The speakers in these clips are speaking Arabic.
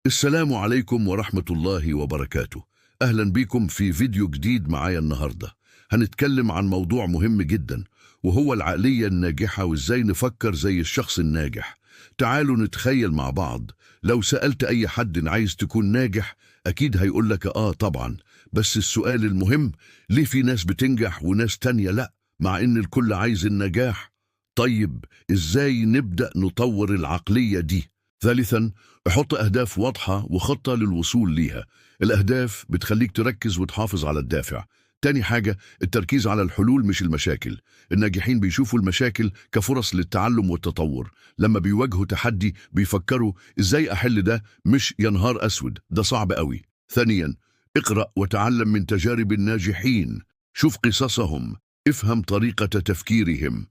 السلام عليكم ورحمة الله وبركاته. أهلا بكم في فيديو جديد معايا النهاردة. هنتكلم عن موضوع مهم جدا، وهو العقلية الناجحة وإزاي نفكر زي الشخص الناجح. تعالوا نتخيل مع بعض. لو سألت أي حد عايز تكون ناجح، أكيد هيقولك طبعا. بس السؤال المهم، ليه في ناس بتنجح وناس تانية لأ، مع إن الكل عايز النجاح؟ طيب إزاي نبدأ نطور العقلية دي؟ ثالثا، احط أهداف واضحة وخطة للوصول ليها. الأهداف بتخليك تركز وتحافظ على الدافع. تاني حاجة، التركيز على الحلول مش المشاكل. الناجحين بيشوفوا المشاكل كفرص للتعلم والتطور. لما بيواجهوا تحدي بيفكروا إزاي أحل ده، مش يا نهار أسود ده صعب قوي. ثانيا، اقرأ وتعلم من تجارب الناجحين. شوف قصصهم، افهم طريقة تفكيرهم.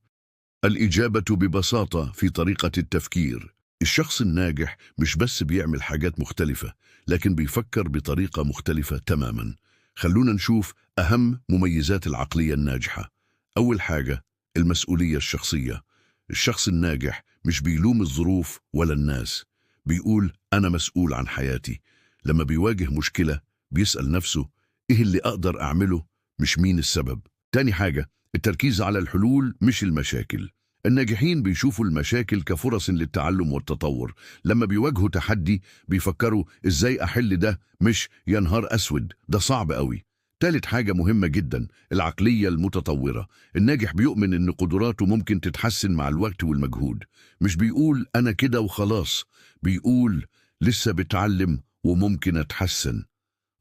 الإجابة ببساطة في طريقة التفكير. الشخص الناجح مش بس بيعمل حاجات مختلفة، لكن بيفكر بطريقة مختلفة تماما. خلونا نشوف أهم مميزات العقلية الناجحة. أول حاجة، المسؤولية الشخصية. الشخص الناجح مش بيلوم الظروف ولا الناس، بيقول أنا مسؤول عن حياتي. لما بيواجه مشكلة بيسأل نفسه إيه اللي أقدر أعمله، مش مين السبب. تاني حاجة، التركيز على الحلول مش المشاكل. الناجحين بيشوفوا المشاكل كفرص للتعلم والتطور. لما بيواجهوا تحدي بيفكروا ازاي احل ده، مش يا نهار اسود ده صعب قوي. تالت حاجة مهمة جدا، العقلية المتطورة. الناجح بيؤمن ان قدراته ممكن تتحسن مع الوقت والمجهود. مش بيقول انا كده وخلاص، بيقول لسه بتعلم وممكن اتحسن.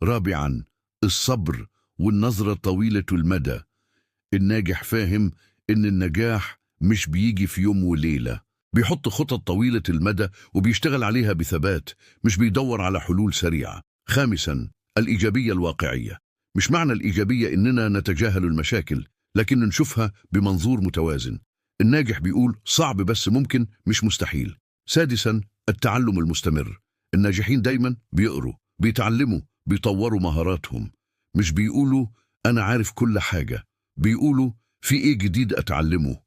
رابعا، الصبر والنظرة طويلة المدى. الناجح فاهم إن النجاح مش بيجي في يوم وليلة. بيحط خطط طويلة المدى وبيشتغل عليها بثبات، مش بيدور على حلول سريعة. خامسا، الإيجابية الواقعية. مش معنى الإيجابية إننا نتجاهل المشاكل، لكن نشوفها بمنظور متوازن. الناجح بيقول صعب بس ممكن، مش مستحيل. سادسا، التعلم المستمر. الناجحين دايما بيقروا، بيتعلموا، بيطوروا مهاراتهم. مش بيقولوا أنا عارف كل حاجة، بيقولوا في إيه جديد أتعلمه.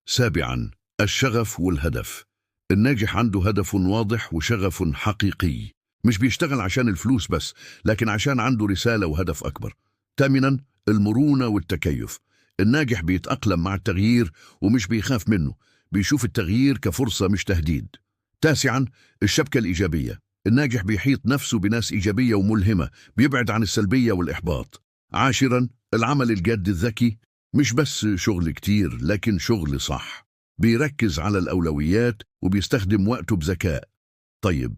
سابعا، الشغف والهدف. الناجح عنده هدف واضح وشغف حقيقي، مش بيشتغل عشان الفلوس بس، لكن عشان عنده رسالة وهدف أكبر. ثامنا، المرونة والتكيف. الناجح بيتأقلم مع التغيير ومش بيخاف منه، بيشوف التغيير كفرصة مش تهديد. تاسعا، الشبكة الإيجابية. الناجح بيحيط نفسه بناس إيجابية وملهمة، بيبعد عن السلبية والإحباط. عاشرا، العمل الجاد الذكي. مش بس شغل كتير، لكن شغل صح. بيركز على الأولويات وبيستخدم وقته بذكاء. طيب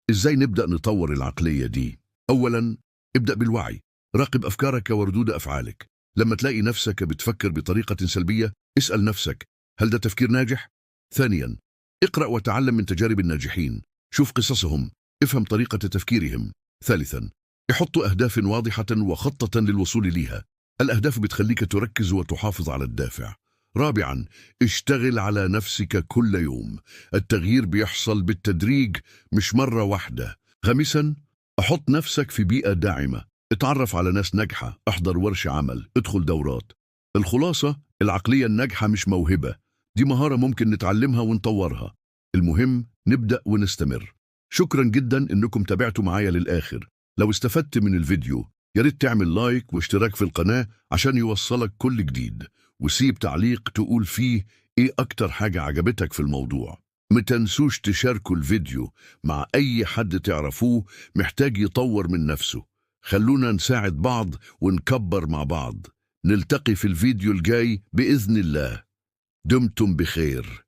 إزاي نبدأ نطور العقلية دي؟ أولا، ابدأ بالوعي. راقب أفكارك وردود أفعالك. لما تلاقي نفسك بتفكر بطريقة سلبية، اسأل نفسك هل ده تفكير ناجح؟ ثانيا، اقرأ وتعلم من تجارب الناجحين. شوف قصصهم، افهم طريقة تفكيرهم. ثالثا، احطوا أهداف واضحة وخطة للوصول ليها. الأهداف بتخليك تركز وتحافظ على الدافع. رابعا، اشتغل على نفسك كل يوم. التغيير بيحصل بالتدريج، مش مرة واحدة. خامسا، احط نفسك في بيئة داعمة. اتعرف على ناس ناجحة، احضر ورش عمل، ادخل دورات. الخلاصة، العقلية الناجحة مش موهبة، دي مهارة ممكن نتعلمها ونطورها. المهم نبدأ ونستمر. شكرا جدا انكم تابعتوا معايا للآخر. لو استفدت من الفيديو ياريت تعمل لايك واشتراك في القناة عشان يوصلك كل جديد، وسيب تعليق تقول فيه ايه اكتر حاجة عجبتك في الموضوع. متنسوش تشاركوا الفيديو مع اي حد تعرفوه محتاج يطور من نفسه. خلونا نساعد بعض ونكبر مع بعض. نلتقي في الفيديو الجاي بإذن الله. دمتم بخير.